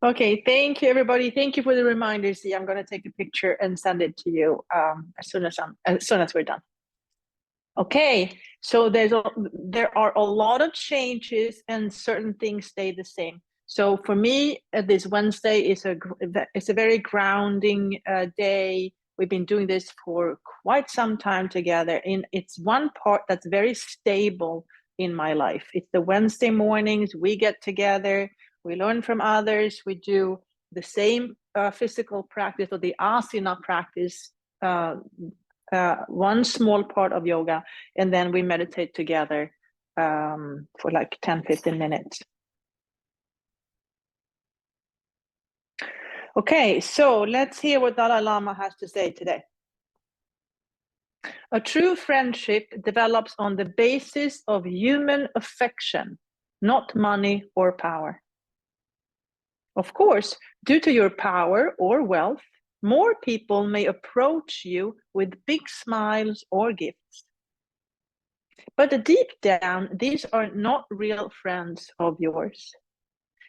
Okay, thank you, everybody. Thank you for the reminder. See, I'm going to take a picture and send it to you as soon as we're done. Okay, so there are a lot of changes and certain things stay the same. So for me, this Wednesday is a very grounding day. We've been doing this for quite some time together, and it's one part that's very stable in my life. It's the Wednesday mornings. We get together, we learn from others, we do the same physical practice or the asana practice, one small part of yoga, and then we meditate together for like 10-15 minutes. Okay, so let's hear what Dalai Lama has to say today. A true friendship develops on the basis of human affection, not money or power. Of course, due to your power or wealth, more people may approach you with big smiles or gifts. But deep down, these are not real friends of yours.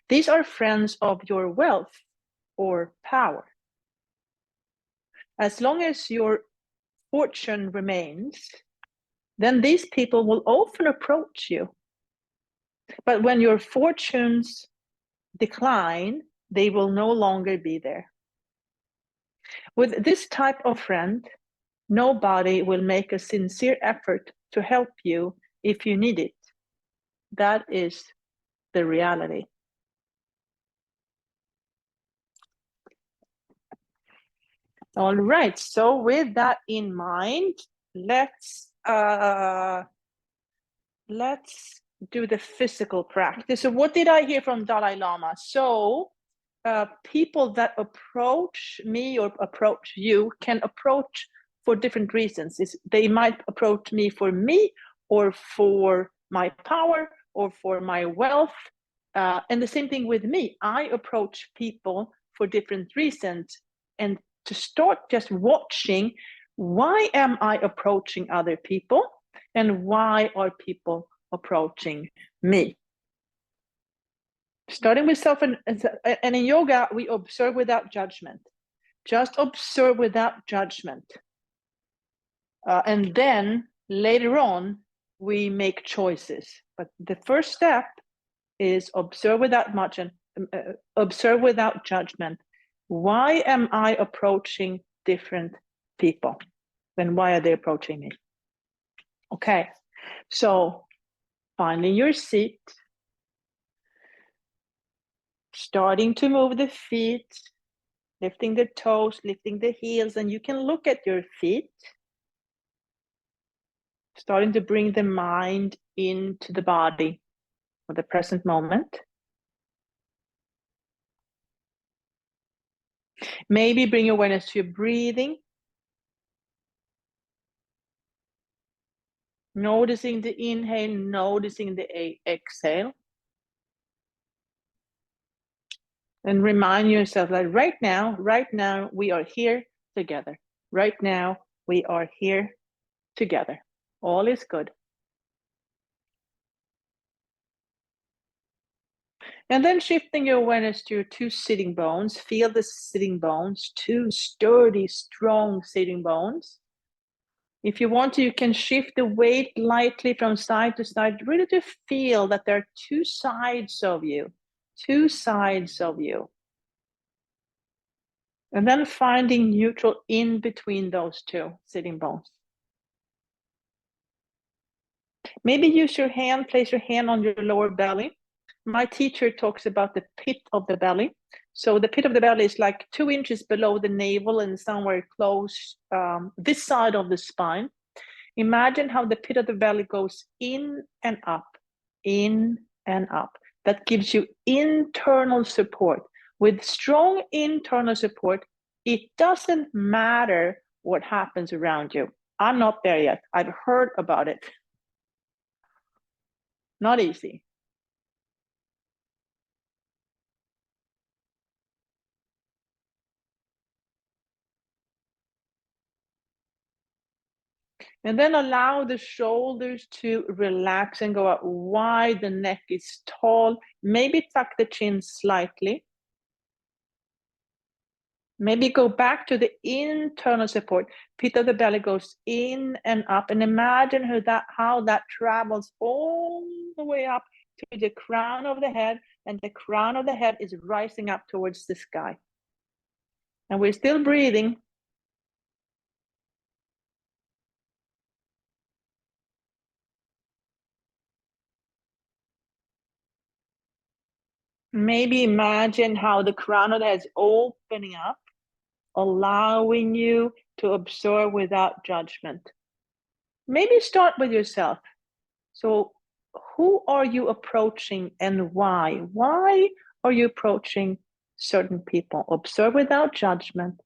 These are friends of your wealth or power. As long as your fortune remains, then these people will often approach you. But when your fortunes decline, they will no longer be there. With this type of friend, nobody will make a sincere effort to help you if you need it. That is the reality. All right, so with that in mind, let's do the physical practice. So what did I hear from Dalai Lama? So people that approach me or approach you can approach for different reasons. They might approach me or for my power or for my wealth. And the same thing with me. I approach people for different reasons. And to start just watching, why am I approaching other people? And why are people approaching me? Starting with self, and in yoga, we observe without judgment. Just observe without judgment. And then later on, we make choices. But the first step is observe without judgment. Why am I approaching different people? Then why are they approaching me? Okay, so finding your seat, starting to move the feet, lifting the toes, lifting the heels, and you can look at your feet, starting to bring the mind into the body for the present moment. Maybe bring awareness to your breathing, noticing the inhale, noticing the exhale. And remind yourself that right now, we are here together. Right now, we are here together. All is good. And then shifting your awareness to your two sitting bones. Feel the sitting bones, two sturdy, strong sitting bones. If you want to, you can shift the weight lightly from side to side, really to feel that there are two sides of you. Two sides of you. And then finding neutral in between those two sitting bones. Maybe use your hand, place your hand on your lower belly. My teacher talks about the pit of the belly. So the pit of the belly is like 2 inches below the navel and somewhere close this side of the spine. Imagine how the pit of the belly goes in and up, in and up. That gives you internal support. With strong internal support, it doesn't matter what happens around you. I'm not there yet. I've heard about it. Not easy. And then allow the shoulders to relax and go out wide. The neck is tall. Maybe tuck the chin slightly. Maybe go back to the internal support. Pit of the belly goes in and up, and imagine how that travels all the way up to the crown of the head, and the crown of the head is rising up towards the sky. And we're still breathing. Maybe imagine how the crown of the head is opening up, allowing you to observe without judgment. Maybe start with yourself. So who are you approaching and why? Why are you approaching certain people? Observe without judgment.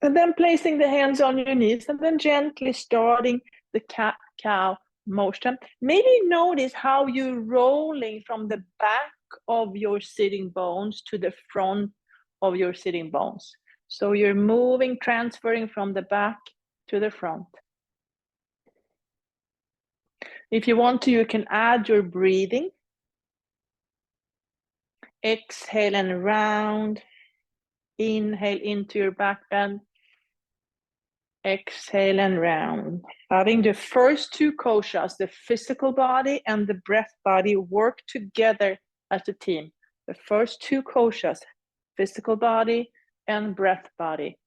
And then placing the hands on your knees and then gently starting the cat-cow motion. Maybe notice how you're rolling from the back of your sitting bones to the front of your sitting bones. So you're moving, transferring from the back to the front. If you want to, you can add your breathing. Exhale and round. Inhale into your back bend. Exhale and round. Having the first two koshas, the physical body and the breath body, work together as a team. The first two koshas, physical body and breath body.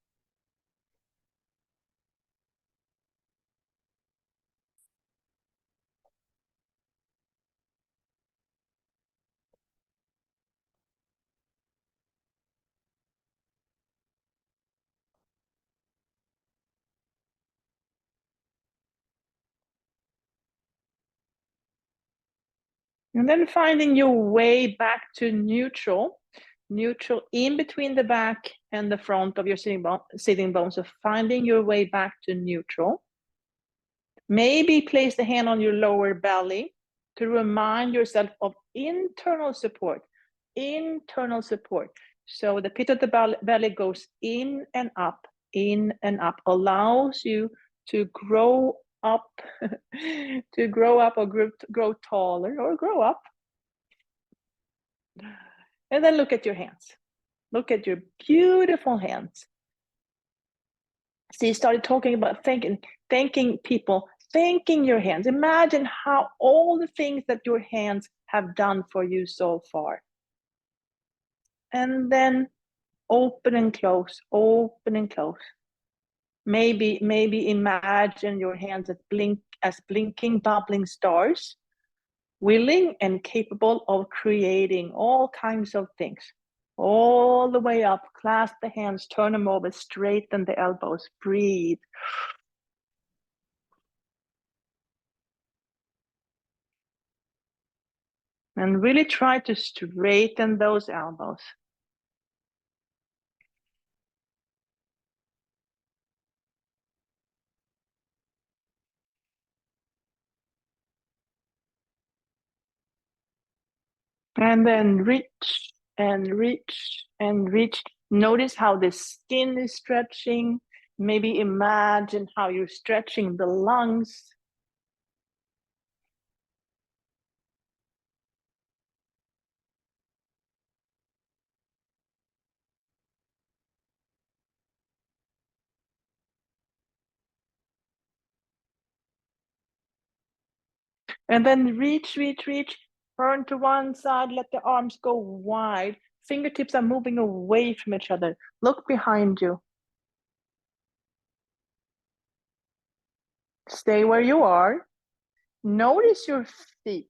And then finding your way back to neutral in between the back and the front of your sitting bone. So finding your way back to neutral. Maybe place the hand on your lower belly to remind yourself of internal support. Internal support. So the pit of the belly goes in and up, allows you to grow up, to grow up or grow taller or grow up. And then look at your hands. Look at your beautiful hands. So you started talking about thanking people, thanking your hands. Imagine how all the things that your hands have done for you so far. And then open and close, open and close. Maybe imagine your hands as blinking, bubbling stars, willing and capable of creating all kinds of things. All the way up, clasp the hands, turn them over, straighten the elbows, breathe. And really try to straighten those elbows. And then reach and reach and reach. Notice how the skin is stretching. Maybe imagine how you're stretching the lungs. And then reach, reach, reach. Turn to one side, let the arms go wide. Fingertips are moving away from each other. Look behind you. Stay where you are. Notice your feet.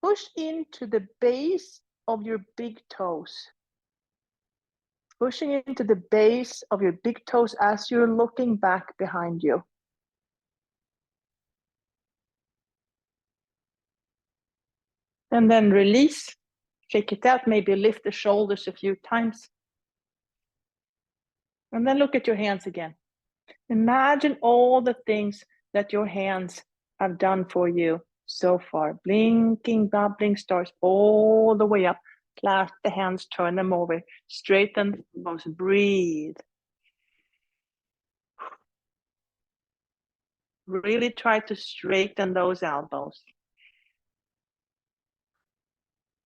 Push into the base of your big toes. Pushing into the base of your big toes as you're looking back behind you. And then release. Shake it out. Maybe lift the shoulders a few times. And then look at your hands again. Imagine all the things that your hands have done for you So far, blinking, bubbling stars all the way up. Clasp the hands, turn them over, straighten the elbows, breathe. Really try to straighten those elbows.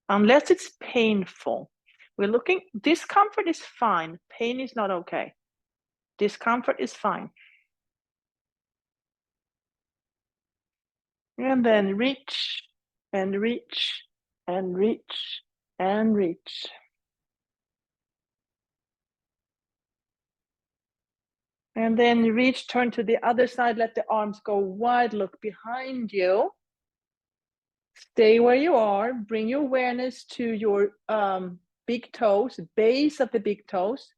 Unless it's painful. We're looking, discomfort is fine. Pain is not okay. Discomfort is fine. And then reach and reach and reach and reach. And then reach, turn to the other side, let the arms go wide, look behind you. Stay where you are, bring your awareness to your big toes, base of the big toes.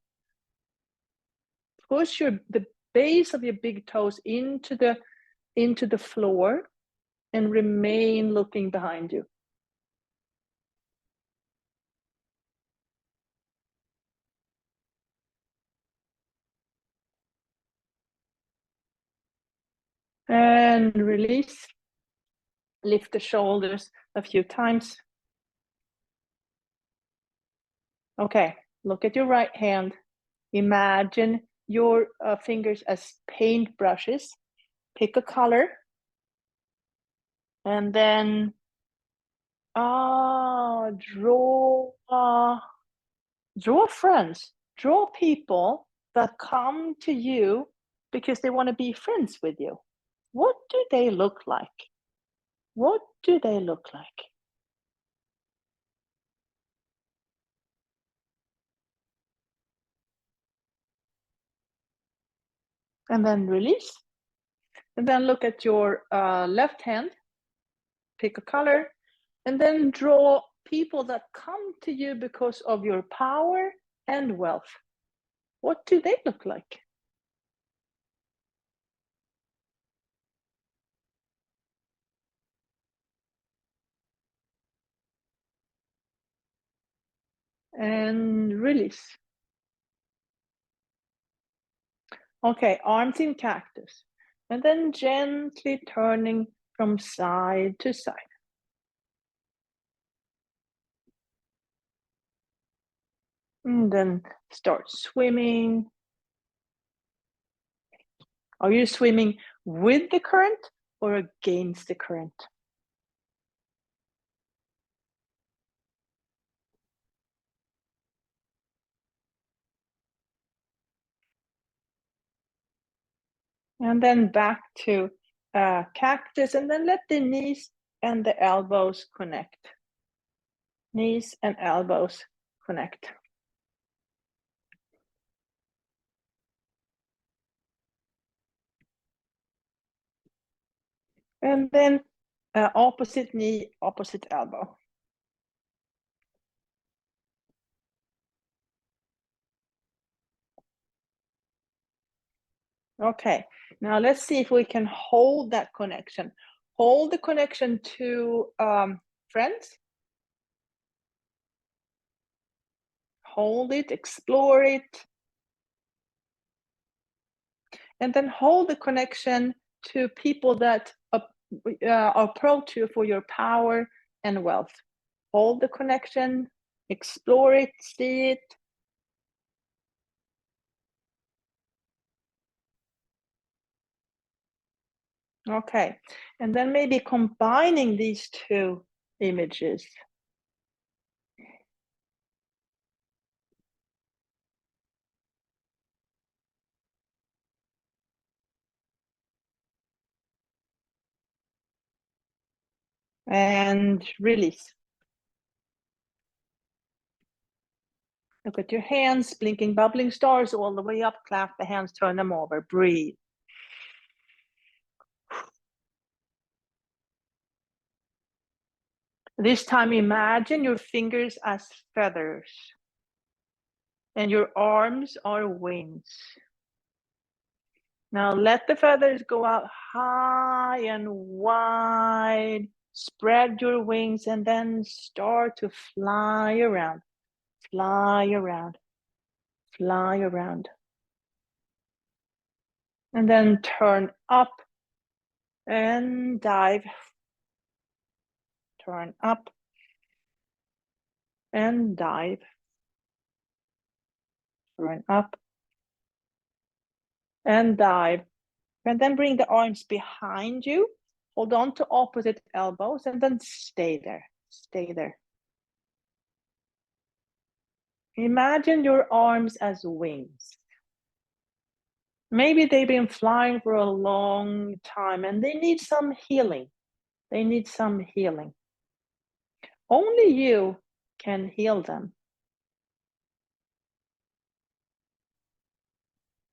Push the base of your big toes into the floor and remain looking behind you. And release. Lift the shoulders a few times. Okay, look at your right hand. Imagine your fingers as paint brushes. Pick a color. And then draw friends. Draw people that come to you because they want to be friends with you. What do they look like? What do they look like? And then release. And then look at your left hand. Pick a color. And then draw people that come to you because of your power and wealth. What do they look like? And release. Okay, arms in cactus. And then gently turning from side to side. And then start swimming. Are you swimming with the current or against the current? And then back to cactus, and then let the knees and the elbows connect. Knees and elbows connect. And then opposite knee, opposite elbow. Okay, now let's see if we can hold that connection. Hold the connection to friends. Hold it, explore it. And then hold the connection to people that approach you for your power and wealth. Hold the connection, explore it, see it. Okay, and then maybe combining these two images. And release. Look at your hands, blinking, bubbling stars all the way up. Clap the hands, turn them over, breathe. This time, imagine your fingers as feathers and your arms are wings. Now let the feathers go out high and wide. Spread your wings and then start to fly around, fly around, fly around. And then turn up and dive. turn up, and dive. Turn up, and dive. And then bring the arms behind you. Hold on to opposite elbows, and then stay there. Stay there. Imagine your arms as wings. Maybe they've been flying for a long time and they need some healing. They need some healing. Only you can heal them.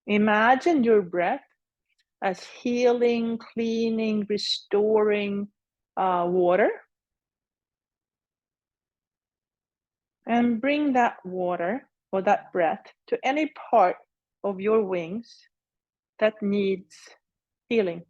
Imagine your breath as healing, cleaning, restoring water. And bring that water or that breath to any part of your wings that needs healing.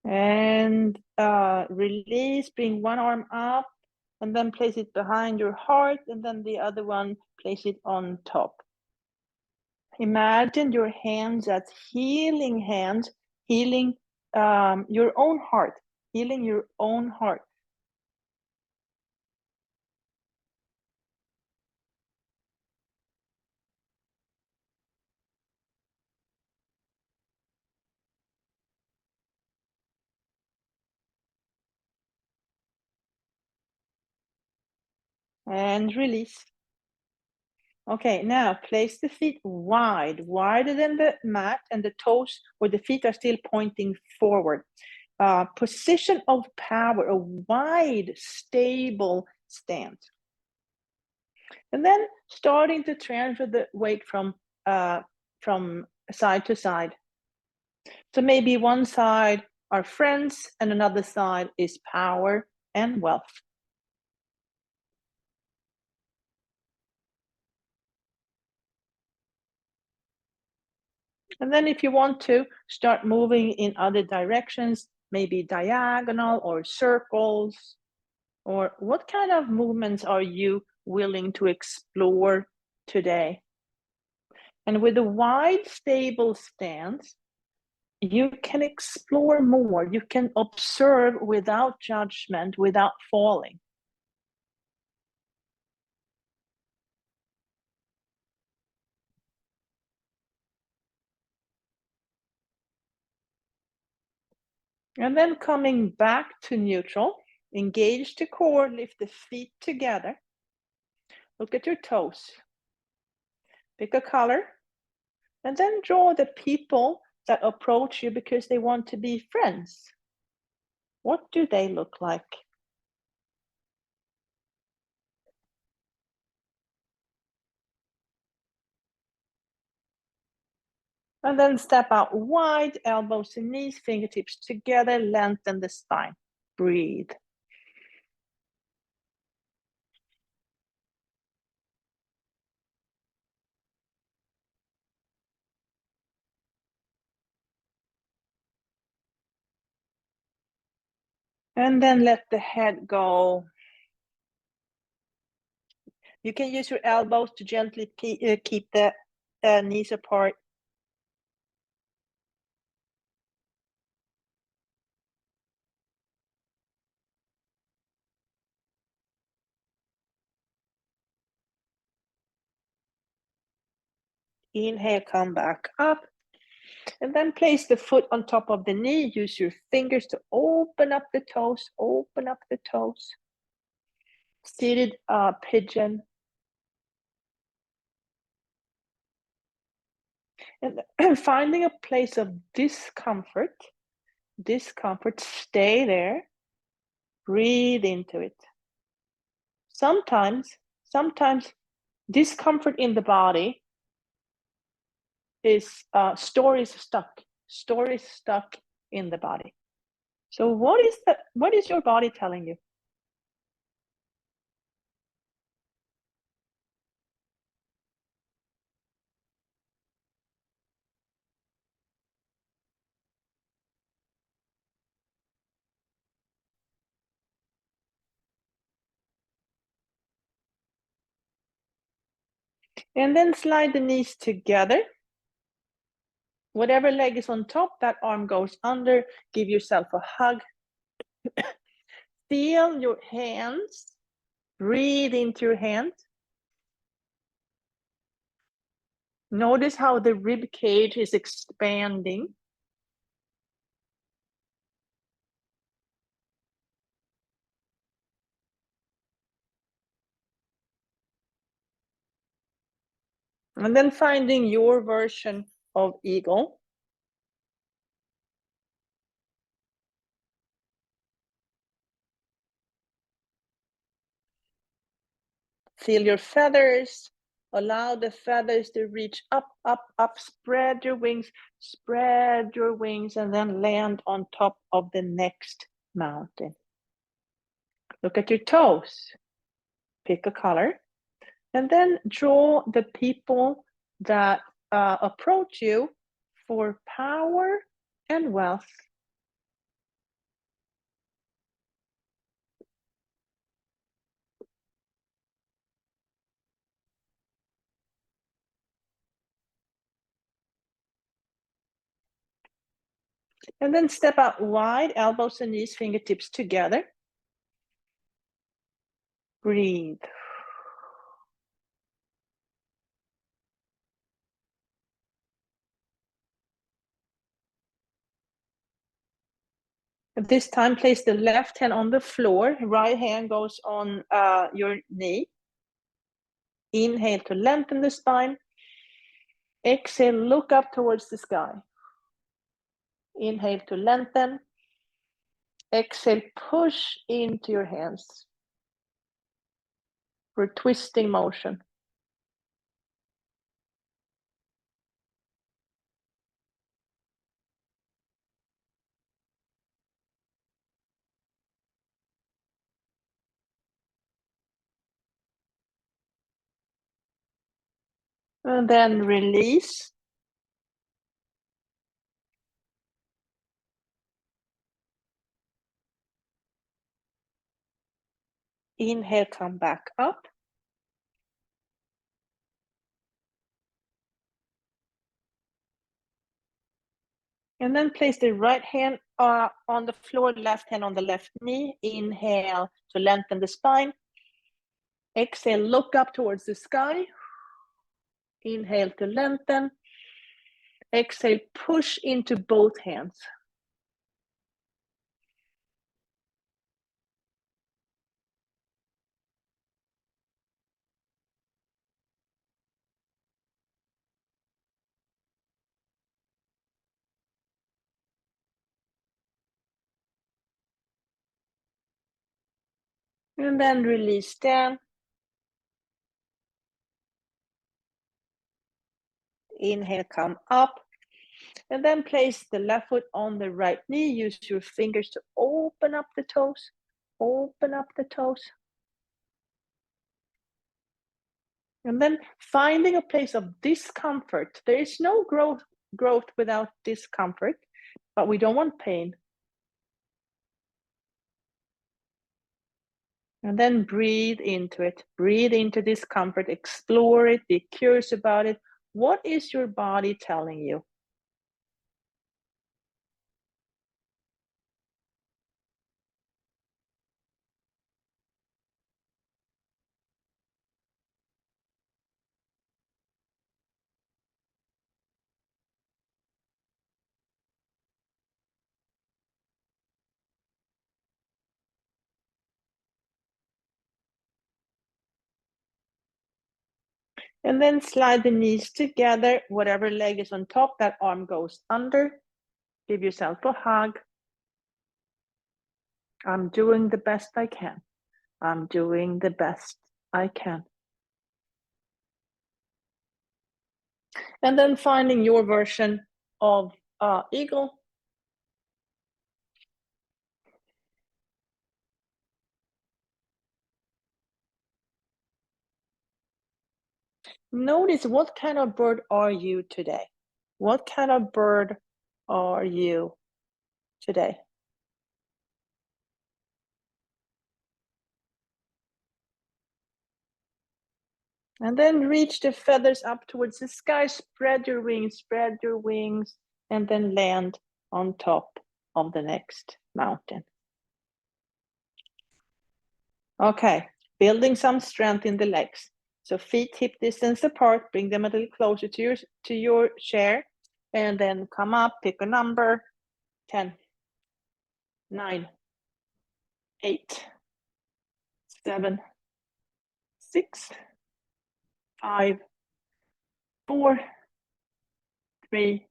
And release, bring one arm up and then place it behind your heart, and then the other one, place it on top. Imagine your hands as healing hands, healing your own heart, healing your own heart. And release. Okay, now place the feet wide, wider than the mat, and the toes or the feet are still pointing forward. Position of power, a wide, stable stance. And then starting to transfer the weight from side to side. So maybe one side are friends and another side is power and wealth. And then if you want to, start moving in other directions, maybe diagonal or circles, or what kind of movements are you willing to explore today? And with a wide, stable stance, you can explore more. You can observe without judgment, without falling. And then coming back to neutral, engage the core, lift the feet together. Look at your toes. Pick a color. And then draw the people that approach you because they want to be friends. What do they look like? And then step out wide, elbows and knees, fingertips together, lengthen the spine. Breathe. And then let the head go. You can use your elbows to gently keep the knees apart. Inhale, come back up. And then place the foot on top of the knee. Use your fingers to open up the toes. Open up the toes. Seated pigeon. And finding a place of discomfort, stay there, breathe into it. Sometimes discomfort in the body is stories stuck in the body. So what is your body telling you? And then slide the knees together. Whatever leg is on top, that arm goes under. Give yourself a hug. Feel your hands. Breathe into your hands. Notice how the rib cage is expanding. And then finding your version of eagle. Feel your feathers. Allow the feathers to reach up, up, up. Spread your wings, and then land on top of the next mountain. Look at your toes. Pick a color. And then draw the people that approach you for power and wealth. And then step out wide, elbows and knees, fingertips together. Breathe. At this time, place the left hand on the floor. Right hand goes on your knee. Inhale to lengthen the spine. Exhale, look up towards the sky. Inhale to lengthen. Exhale, push into your hands for twisting motion. And then release. Inhale, come back up. And then place the right hand on the floor, left hand on the left knee. Inhale to lengthen the spine. Exhale, look up towards the sky. Inhale to lengthen. Exhale, push into both hands. And then release down. Inhale, come up. And then place the left foot on the right knee. Use your fingers to open up the toes. Open up the toes. And then finding a place of discomfort. There is no growth without discomfort, but we don't want pain. And then breathe into it. Breathe into discomfort. Explore it. Be curious about it. What is your body telling you? And then slide the knees together. Whatever leg is on top, that arm goes under. Give yourself a hug. I'm doing the best I can. I'm doing the best I can. And then finding your version of eagle. Notice what kind of bird are you today? What kind of bird are you today? And then reach the feathers up towards the sky, spread your wings, and then land on top of the next mountain. Okay, building some strength in the legs. So feet hip distance apart, bring them a little closer to your chair, and then come up, pick a number, 10, 9, 8, 7, 6, 5, 4, 3,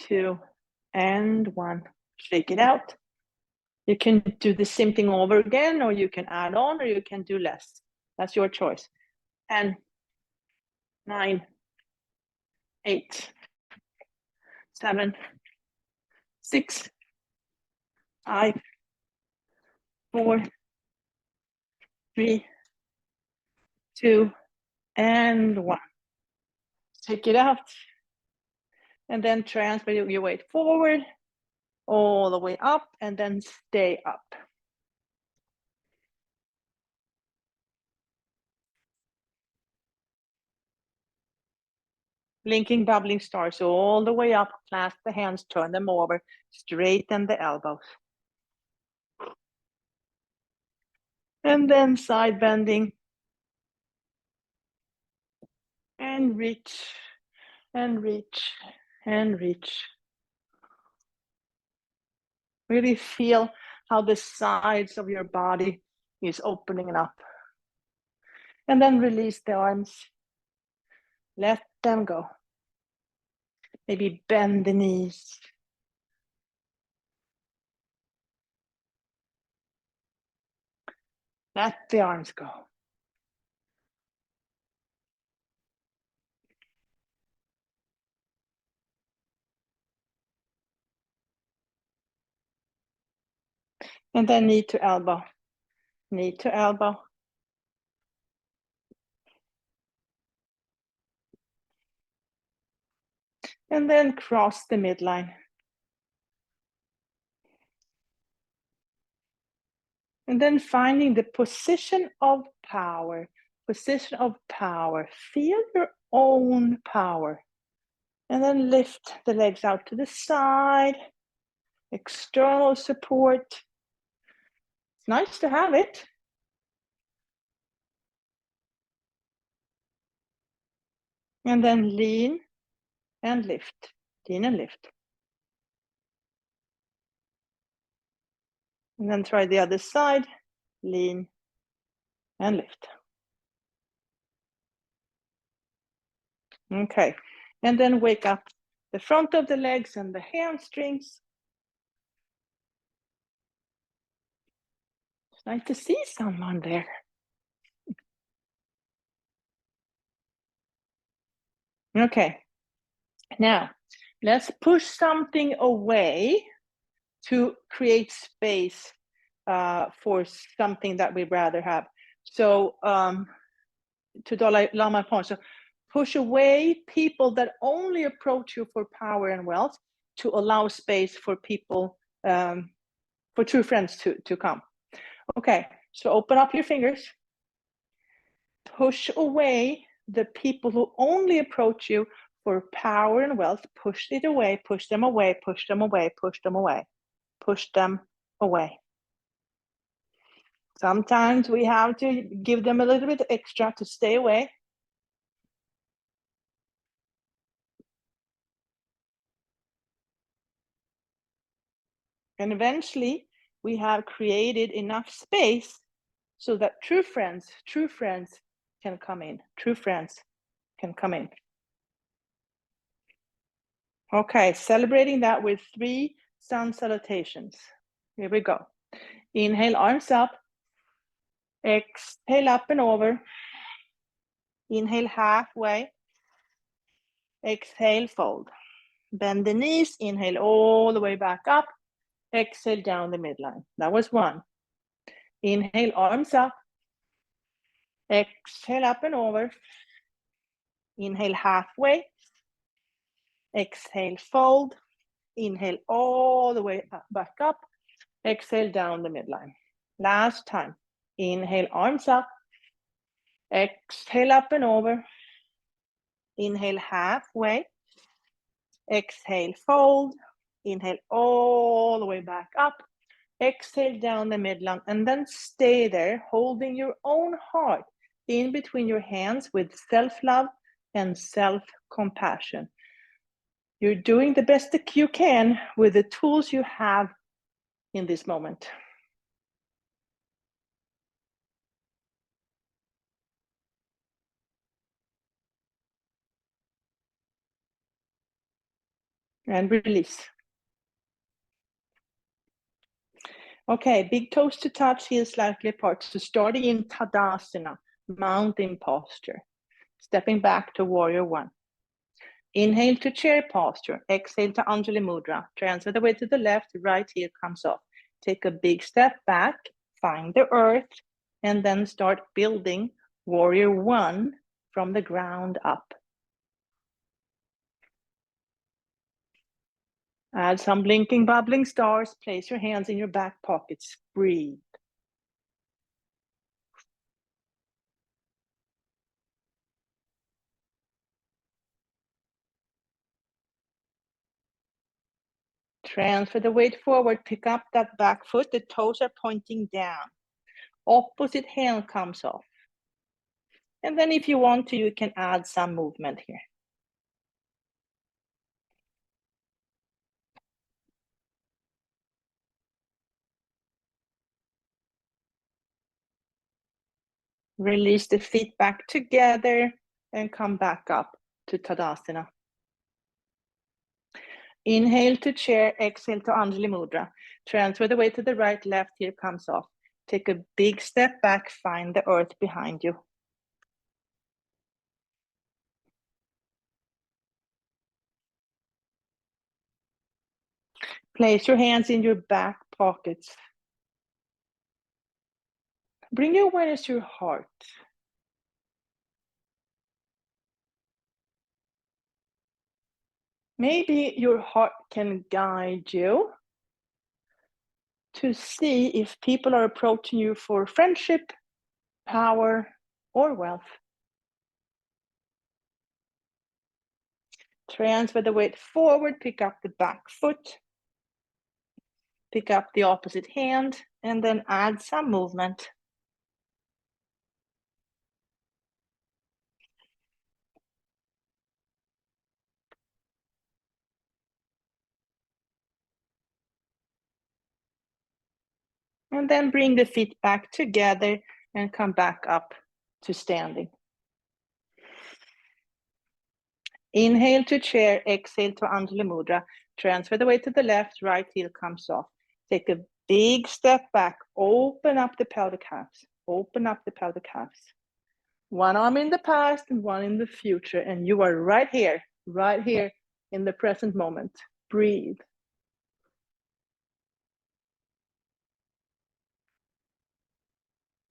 2, and 1. Shake it out. You can do the same thing over again, or you can add on, or you can do less. That's your choice. 10, 9, 8, 7, 6, 5, 4, 3, 2, and 1. Take it out. And then transfer your weight forward, all the way up, and then stay up. Blinking, bubbling stars all the way up. Clasp the hands, turn them over, straighten the elbows. And then side bending. And reach, and reach, and reach. Really feel how the sides of your body is opening up. And then release the arms. Let them go. Maybe bend the knees. Let the arms go. And then knee to elbow. Knee to elbow. And then cross the midline. And then finding the position of power. Position of power. Feel your own power. And then lift the legs out to the side. External support. It's nice to have it. And then lean and lift. Lean and lift. And then try the other side. Lean and lift. Okay. And then wake up the front of the legs and the hamstrings. It's nice to see someone there. Okay. Now, let's push something away to create space for something that we'd rather have. So to Dalai Lama point, so push away people that only approach you for power and wealth to allow space for people, for true friends to come. Okay, so open up your fingers. Push away the people who only approach you for power and wealth. Push it away, push them away, push them away, push them away, push them away. Sometimes we have to give them a little bit extra to stay away. And eventually we have created enough space so that true friends can come in. True friends can come in. Okay, celebrating that with 3 sun salutations. Here we go. Inhale, arms up. Exhale, up and over. Inhale, halfway. Exhale, fold. Bend the knees. Inhale all the way back up. Exhale, down the midline. That was 1. Inhale, arms up. Exhale, up and over. Inhale, halfway. Exhale, fold. Inhale all the way back up. Exhale, down the midline. Last time. Inhale, arms up. Exhale, up and over. Inhale, halfway. Exhale, fold. Inhale all the way back up. Exhale, down the midline. And then stay there, holding your own heart in between your hands with self-love and self-compassion. You're doing the best that you can with the tools you have in this moment. And release. Okay, big toes to touch, heels slightly apart. So starting in Tadasana, mountain posture. Stepping back to warrior 1. Inhale to chair posture. Exhale to Anjali Mudra. Transfer the weight to the left, right heel comes off. Take a big step back, find the earth, and then start building warrior 1 from the ground up. Add some blinking, bubbling stars. Place your hands in your back pockets. Breathe. Transfer the weight forward. Pick up that back foot. The toes are pointing down. Opposite hand comes off. And then if you want to, you can add some movement here. Release the feet back together and come back up to Tadasana. Inhale to chair, exhale to Anjali Mudra. Transfer the weight to the right, left heel comes off. Take a big step back, find the earth behind you. Place your hands in your back pockets. Bring your awareness to your heart. Maybe your heart can guide you to see if people are approaching you for friendship, power, or wealth. Transfer the weight forward, pick up the back foot, pick up the opposite hand, and then add some movement. And then bring the feet back together and come back up to standing. Inhale to chair, exhale to Anjali Mudra. Transfer the weight to the left, right heel comes off. Take a big step back, open up the pelvic halves. Open up the pelvic halves. One arm in the past and one in the future. And you are right here in the present moment. Breathe.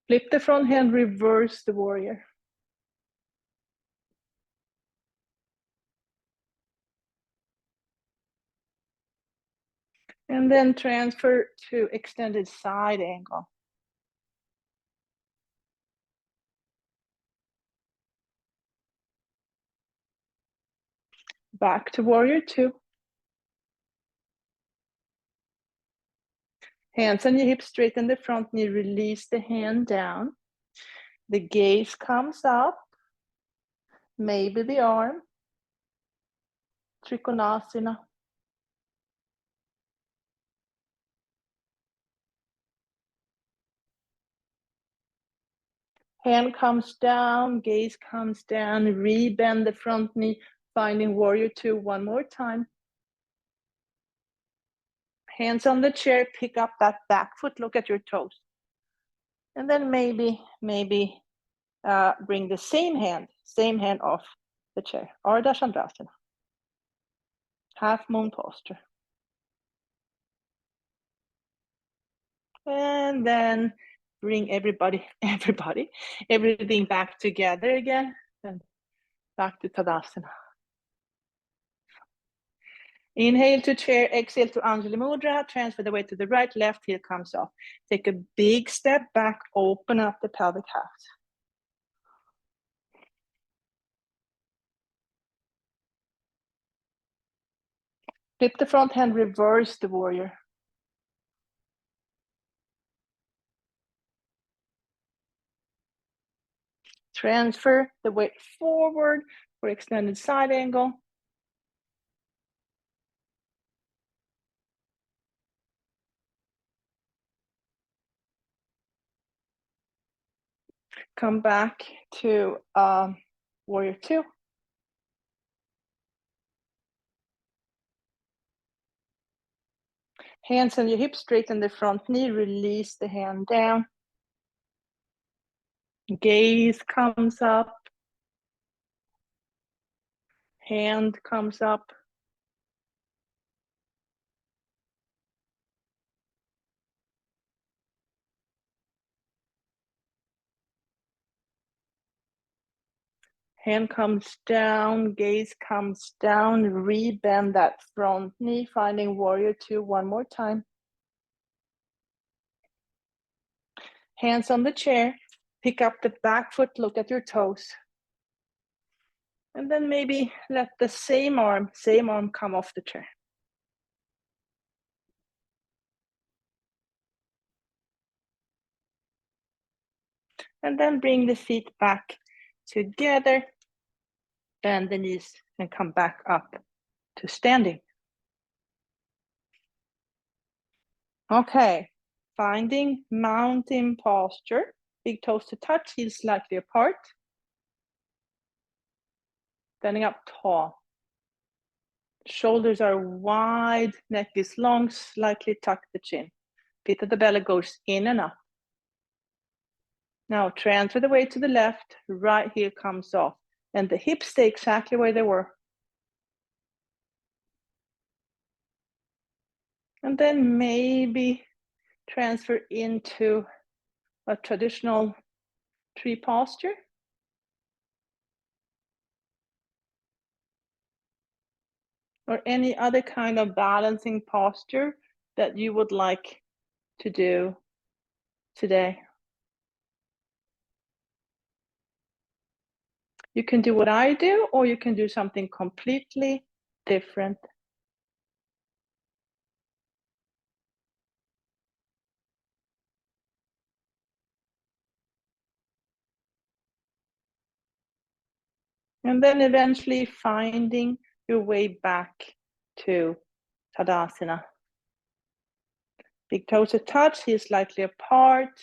Flip the front hand, reverse the warrior. And then transfer to extended side angle. Back to warrior 2. Hands on your hips, straighten the front knee, release the hand down. The gaze comes up, maybe the arm. Trikonasana. Hand comes down, gaze comes down, rebend the front knee, finding warrior two one more time. Hands on the chair, pick up that back foot, look at your toes. And then maybe bring the same hand off the chair, Ardha Chandrasana. Half moon posture. And then bring everything back together again and back to Tadasana. Inhale to chair, exhale to Anjali Mudra, transfer the weight to the right, left heel comes off. Take a big step back, open up the pelvic halves. Flip the front hand, reverse the warrior. Transfer the weight forward for extended side angle. Come back to warrior two. Hands on your hips, straighten the front knee, release the hand down. Gaze comes up. Hand comes up. Hand comes down, gaze comes down, rebend that front knee, finding warrior two one more time. Hands on the chair, pick up the back foot, look at your toes. And then maybe let the same arm come off the chair. And then bring the feet back together, bend the knees and come back up to standing. Okay, finding mountain posture, big toes to touch, heels slightly apart. Standing up tall. Shoulders are wide, neck is long, slightly tuck the chin. Pit of the belly goes in and up. Now transfer the weight to the left, right heel comes off, and the hips stay exactly where they were. And then maybe transfer into a traditional tree posture. Or any other kind of balancing posture that you would like to do today. You can do what I do, or you can do something completely different. And then eventually finding your way back to Tadasana. Big toes to touch, heels slightly apart.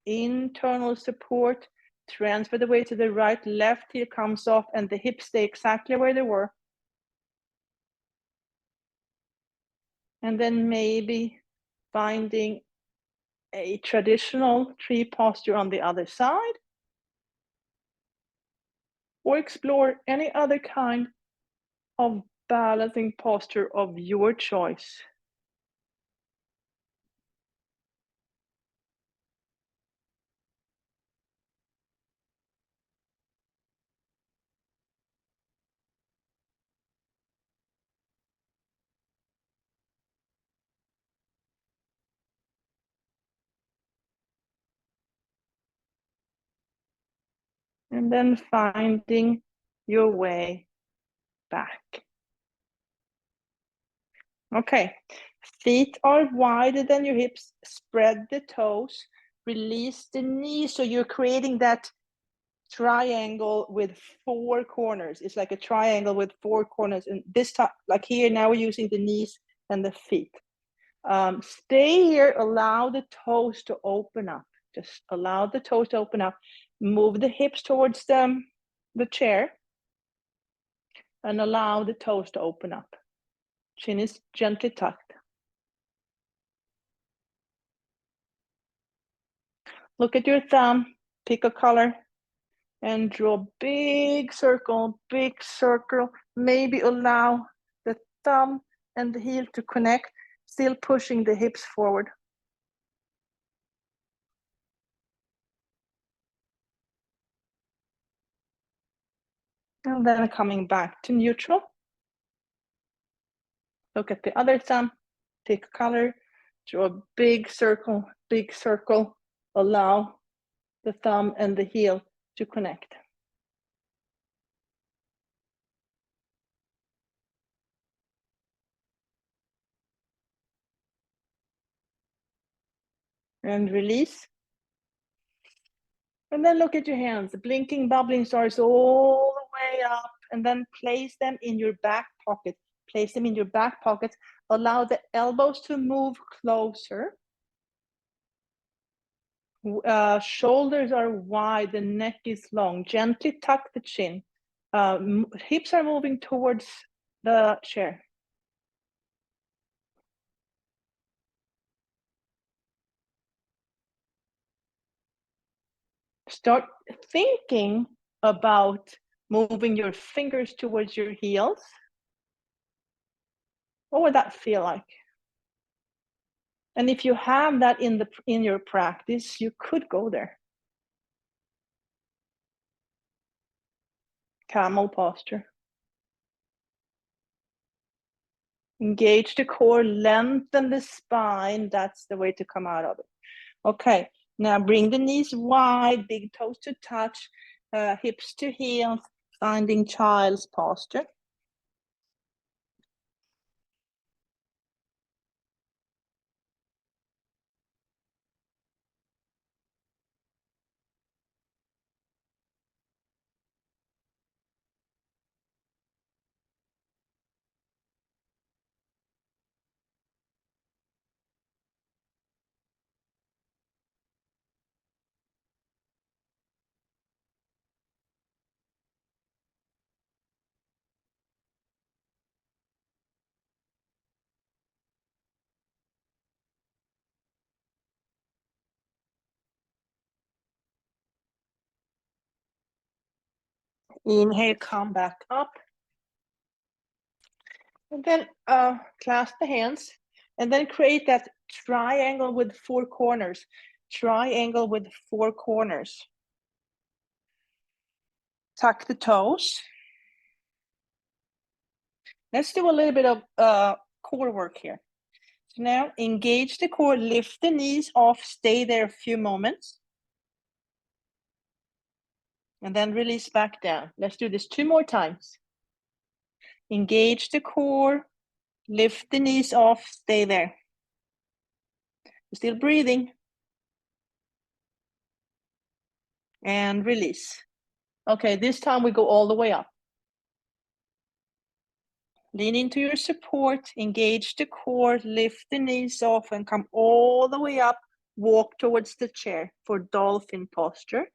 Internal support. Transfer the weight to the right, left heel comes off, and the hips stay exactly where they were. And then maybe finding a traditional tree posture on the other side. Or explore any other kind of balancing posture of your choice. And then finding your way back. Okay, feet are wider than your hips, spread the toes, release the knees, so you're creating that triangle with four corners. It's like a triangle with four corners, and this time, like here, now we're using the knees and the feet. Stay here, allow the toes to open up, Just allow the toes to open up. Move the hips towards the chair and allow the toes to open up. Chin is gently tucked. Look at your thumb, pick a color, and draw a big circle, Maybe allow the thumb and the heel to connect, still pushing the hips forward. And then coming back to neutral. Look at the other thumb, pick a color, draw a big circle, allow the thumb and the heel to connect. And release. And then look at your hands, blinking, bubbling stars all the way up, and then place them in your back pocket. Place them in your back pocket. Allow the elbows to move closer. Shoulders are wide, the neck is long. Gently tuck the chin. Hips are moving towards the chair. Start thinking about moving your fingers towards your heels. What would that feel like? And if you have that in your practice, you could go there. Camel posture. Engage the core, lengthen the spine. That's the way to come out of it. Okay, now bring the knees wide, big toes to touch, hips to heels, finding child's posture. Inhale, come back up. And then clasp the hands and then create that triangle with 4 corners. Triangle with 4 corners. Tuck the toes. Let's do a little bit of core work here. So now engage the core, lift the knees off, stay there a few moments. And then release back down. Let's do this 2 more times. Engage the core, lift the knees off, stay there. You're still breathing. And release. Okay, this time we go all the way up. Lean into your support, engage the core, lift the knees off and come all the way up. Walk towards the chair for dolphin posture.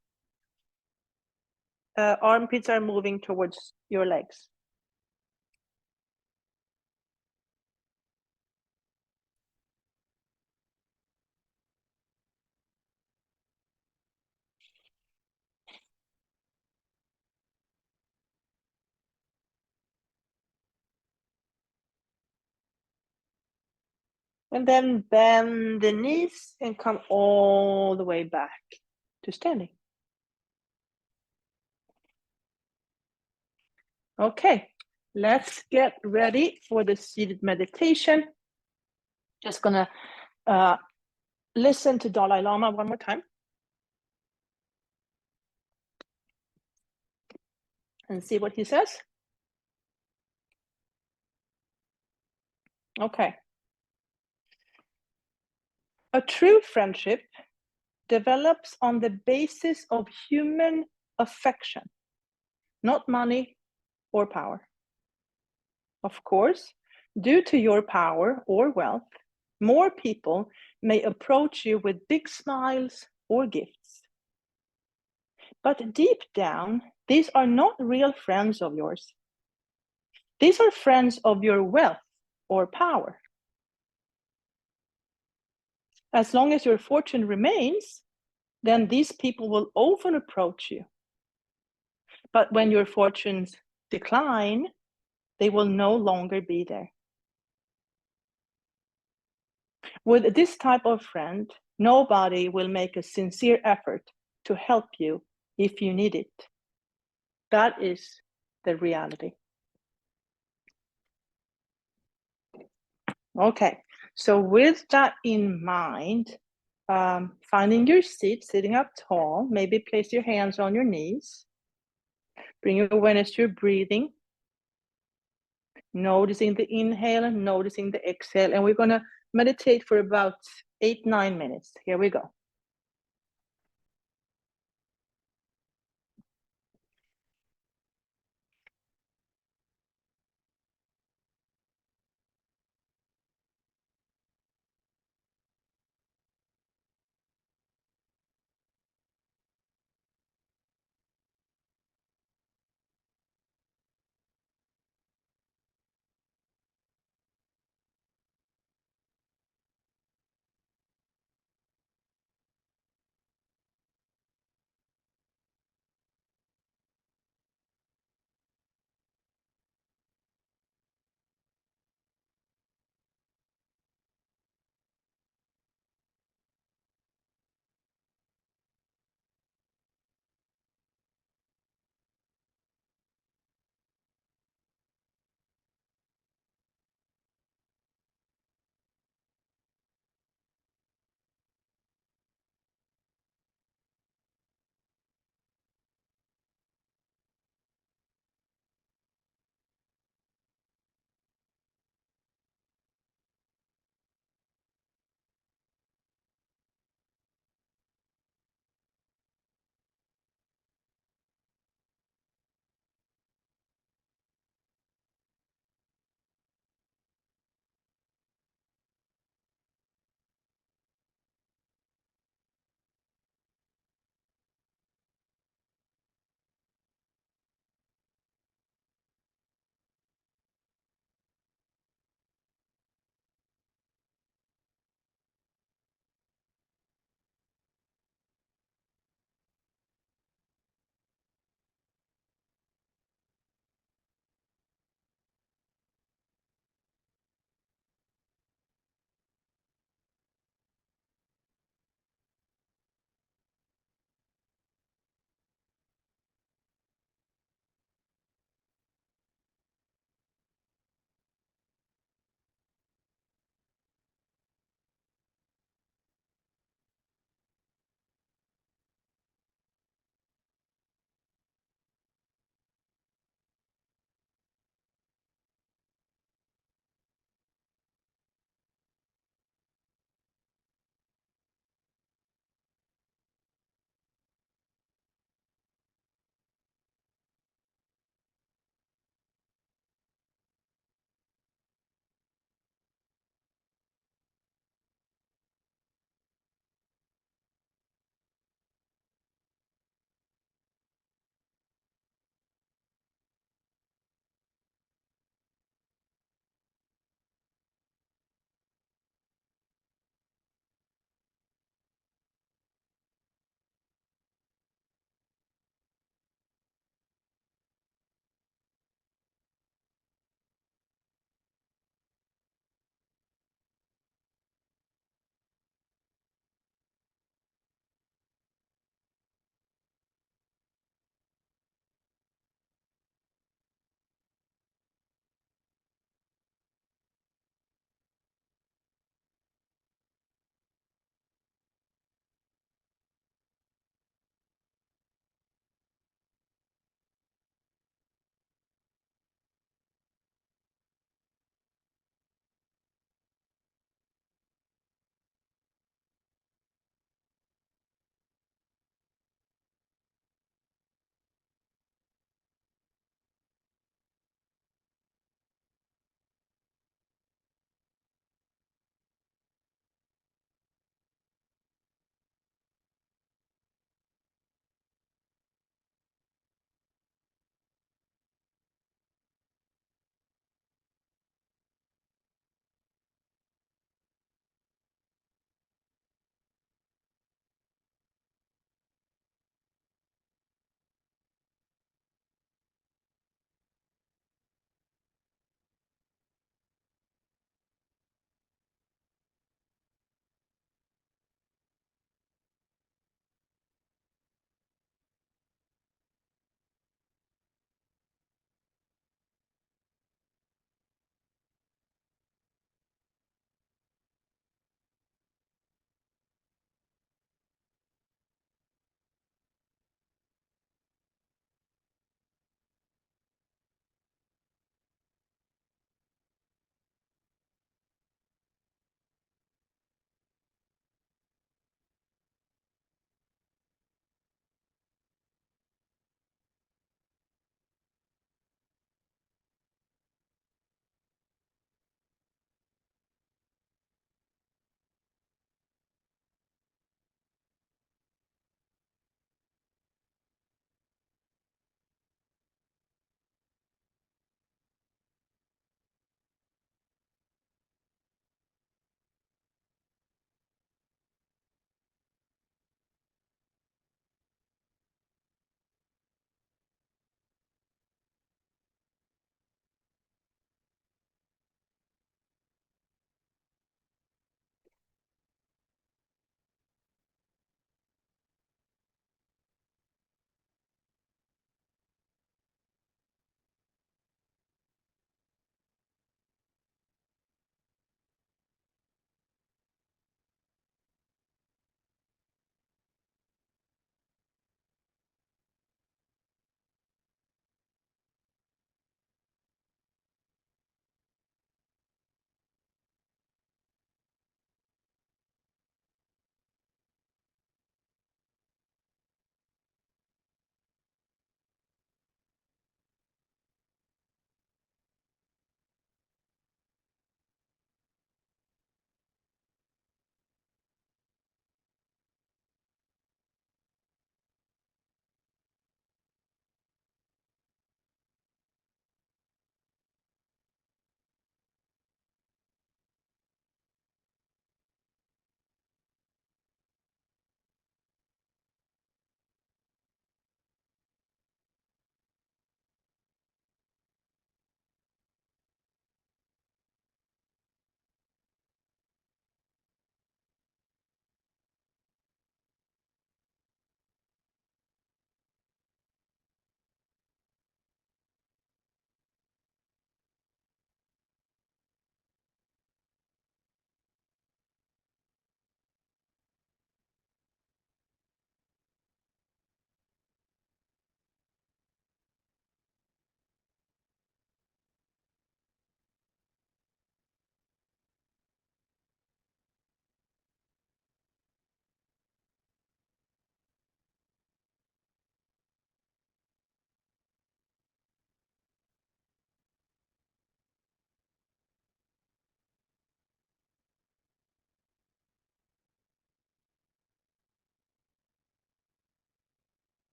Armpits are moving towards your legs. And then bend the knees and come all the way back to standing. Okay, let's get ready for the seated meditation. Just gonna listen to Dalai Lama one more time. And see what he says. Okay. A true friendship develops on the basis of human affection, not money or power. Of course, due to your power or wealth, more people may approach you with big smiles, or gifts. But deep down, these are not real friends of yours. These are friends of your wealth or power. As long as your fortune remains, then these people will often approach you. But when your fortunes decline, they will no longer be there. With this type of friend, nobody will make a sincere effort to help you if you need it. That is the reality. Okay, so with that in mind, finding your seat, sitting up tall, maybe place your hands on your knees. Bring your awareness to your breathing. Noticing the inhale and noticing the exhale. And we're going to meditate for about 8-9 minutes. Here we go.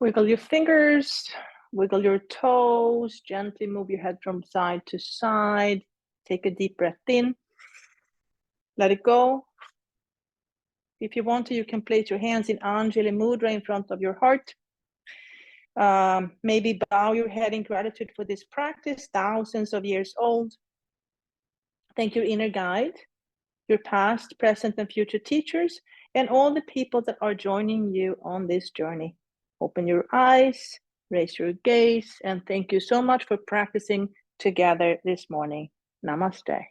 Wiggle your fingers, wiggle your toes, gently move your head from side to side. Take a deep breath in. Let it go. If you want to, you can place your hands in Anjali Mudra in front of your heart. Maybe bow your head in gratitude for this practice, thousands of years old. Thank your inner guide, your past, present, and future teachers, and all the people that are joining you on this journey. Open your eyes, raise your gaze, and thank you so much for practicing together this morning. Namaste.